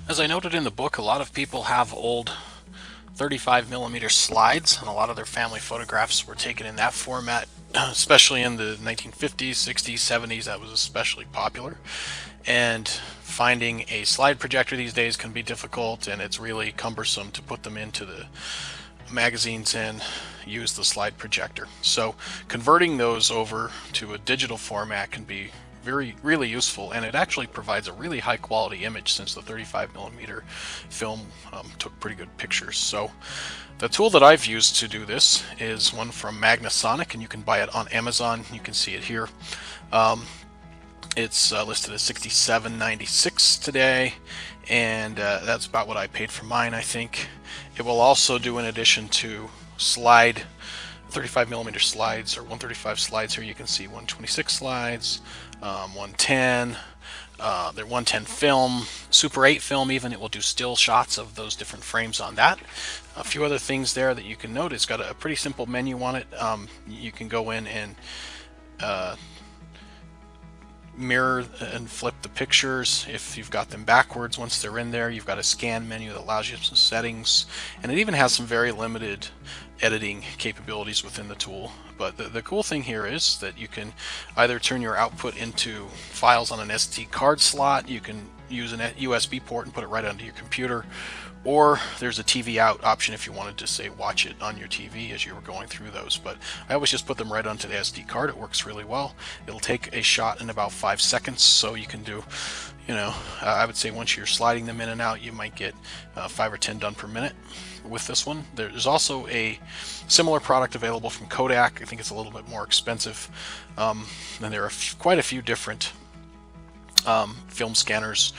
As I noted in the book, a lot of people have old 35mm slides, and a lot of their family photographs were taken in that format, especially in the 1950s, 60s, 70s. That was especially popular. And finding a slide projector these days can be difficult, and it's really cumbersome to put them into the magazines and use the slide projector. So converting those over to a digital format can be really useful, and it actually provides a really high quality image since the 35mm film took pretty good pictures. So the tool that I've used to do this is one from Magnasonic, and you can buy it on Amazon. You can see it here. It's listed as $67.96 today, and that's about what I paid for mine, I think. It will also do, in addition to slide 35mm slides, or 135 slides here, you can see 126 slides, 110, they're 110 film, Super 8 film even. It will do still shots of those different frames on that. A few other things there that you can note. It's got a pretty simple menu on it. You can go in and mirror and flip the pictures if you've got them backwards. Once they're in there, you've got a scan menu that allows you some settings, and it even has some very limited editing capabilities within the tool. But the cool thing here is that you can either turn your output into files on an SD card slot, you can use an USB port and put it right onto your computer, or there's a TV out option if you wanted to, say, watch it on your TV as you were going through those. But I always just put them right onto the SD card. It works really well. It'll take a shot in about 5 seconds, so you can do, I would say once you're sliding them in and out, you might get 5 or 10 done per minute with this one. There's also a similar product available from Kodak. I think it's a little bit more expensive. And there are quite a few different film scanners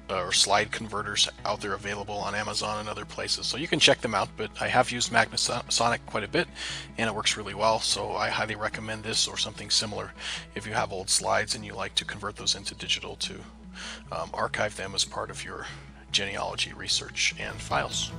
or slide converters out there available on Amazon and other places, so you can check them out. But I have used Magnasonic quite a bit, and it works really well, so I highly recommend this or something similar if you have old slides and you like to convert those into digital to archive them as part of your genealogy research and files.